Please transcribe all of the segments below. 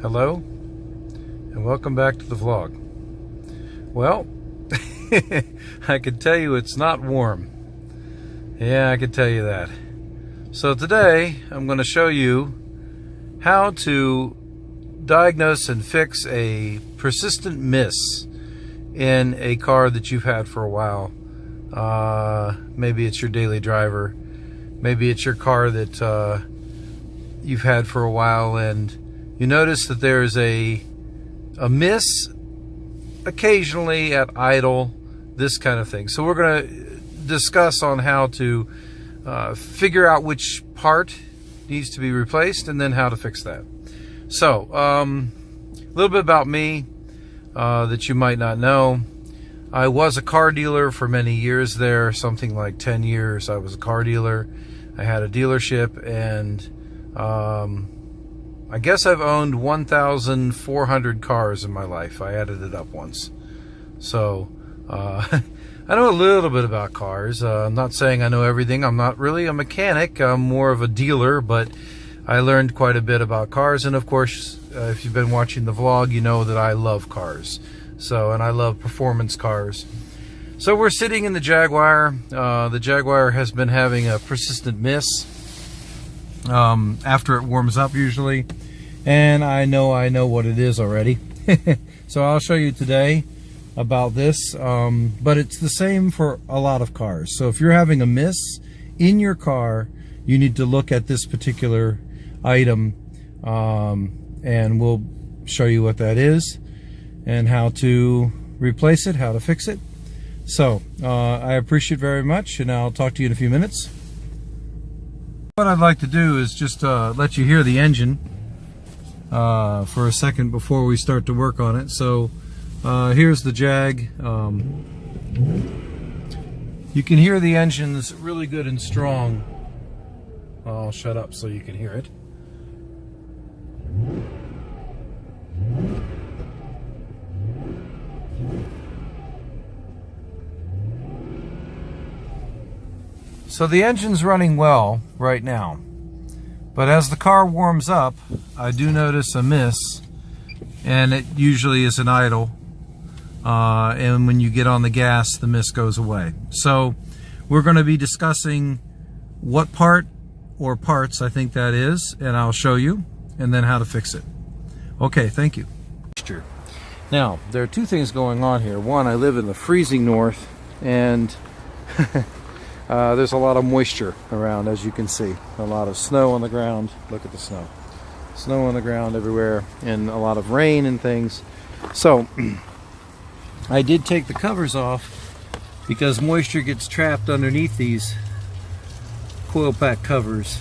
Hello and welcome back to the vlog. Well, I can tell you it's not warm. Yeah, I can tell you that. So today I'm going to show you how to diagnose and fix a persistent miss in a car that you've had for a while. Maybe it's your daily driver. Maybe it's your car that you've had for a while, and you notice that there's a miss occasionally at idle, this kind of thing. So we're going to discuss on how to figure out which part needs to be replaced and then how to fix that. So a little bit about me that you might not know. I was a car dealer for many years there, something like 10 years. I was a car dealer. I had a dealership, and I guess I've owned 1,400 cars in my life. I added it up once. So I know a little bit about cars. I'm not saying I know everything. I'm not really a mechanic. I'm more of a dealer, but I learned quite a bit about cars. And of course, if you've been watching the vlog, you know that I love cars. And I love performance cars. So we're sitting in the Jaguar. The Jaguar has been having a persistent miss after it warms up usually. And I know what it is already. So I'll show you today about this. But it's the same for a lot of cars. So if you're having a miss in your car, you need to look at this particular item. And we'll show you what that is and how to replace it, how to fix it. So I appreciate it very much, and I'll talk to you in a few minutes. What I'd like to do is just let you hear the engine for a second before we start to work on it. So here's the Jag. You can hear the engine's really good and strong. I'll shut up so you can hear it. So the engine's running well right now, but as the car warms up, I do notice a miss, and it usually is an idle, and when you get on the gas, the miss goes away. So we're going to be discussing what part or parts I think that is, and I'll show you, and then how to fix it. Okay, thank you. Now, there are two things going on here. One, I live in the freezing north, and there's a lot of moisture around, as you can see. A lot of snow on the ground. Look at the snow. Snow on the ground everywhere, and a lot of rain and things. So I did take the covers off because moisture gets trapped underneath these coil pack covers,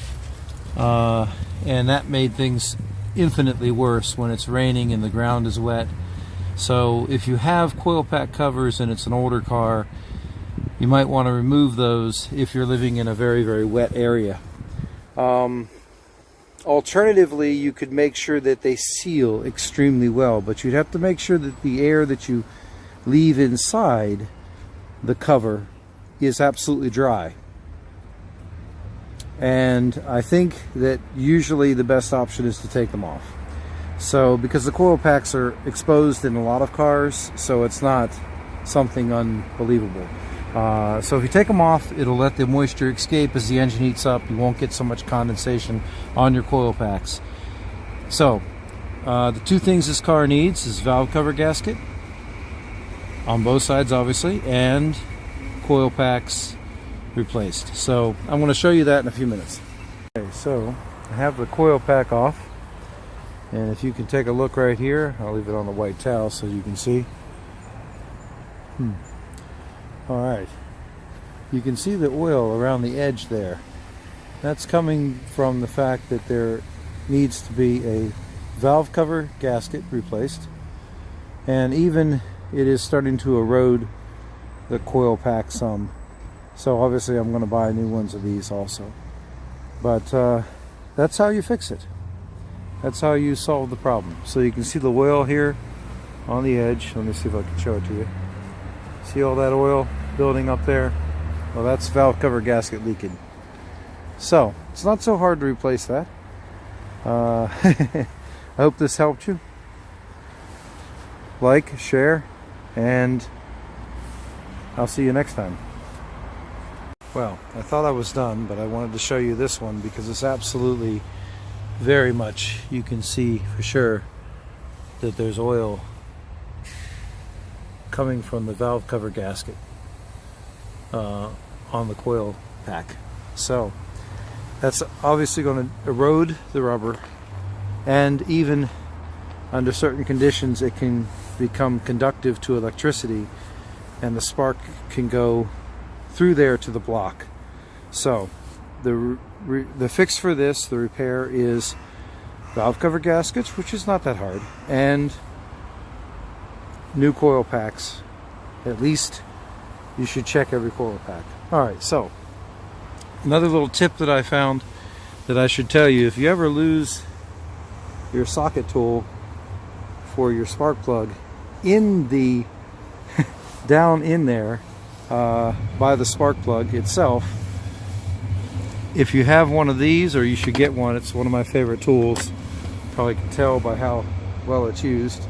and that made things infinitely worse when it's raining and the ground is wet. So if you have coil pack covers and it's an older car, you might want to remove those if you're living in a very, very wet area. Alternatively, you could make sure that they seal extremely well, but you'd have to make sure that the air that you leave inside the cover is absolutely dry. And I think that usually the best option is to take them off. So, because the coil packs are exposed in a lot of cars, so it's not something unbelievable. So if you take them off, it'll let the moisture escape as the engine heats up. You won't get so much condensation on your coil packs. So the two things this car needs is valve cover gasket on both sides, obviously, and coil packs replaced. So I'm going to show you that in a few minutes. Okay, so I have the coil pack off, and if you can take a look right here, I'll leave it on the white towel so you can see. Alright, you can see the oil around the edge there. That's coming from the fact that there needs to be a valve cover gasket replaced, and even it is starting to erode the coil pack some. So obviously I'm going to buy new ones of these also. But that's how you fix it. That's how you solve the problem. So you can see the oil here on the edge. Let me see if I can show it to you. See all that oil building up there? Well, that's valve cover gasket leaking. So it's not so hard to replace that. I hope this helped you. Like, share, and I'll see you next time. Well, I thought I was done, but I wanted to show you this one because it's absolutely very much, you can see for sure that there's oil coming from the valve cover gasket on the coil pack. So that's obviously going to erode the rubber, and even under certain conditions it can become conductive to electricity, and the spark can go through there to the block. So the fix for this, the repair, is valve cover gaskets, which is not that hard, and new coil packs. At least you should check every coil pack. Alright, so another little tip that I found that I should tell you: if you ever lose your socket tool for your spark plug in the down in there by the spark plug itself, if you have one of these, or you should get one, it's one of my favorite tools. Probably can tell by how well it's used.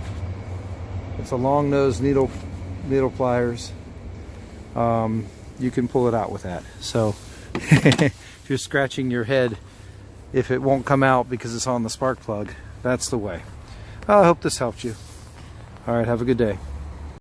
It's a long nose needle pliers. You can pull it out with that. So if you're scratching your head if it won't come out because it's on the spark plug, that's the way. I hope this helped you. All right, have a good day.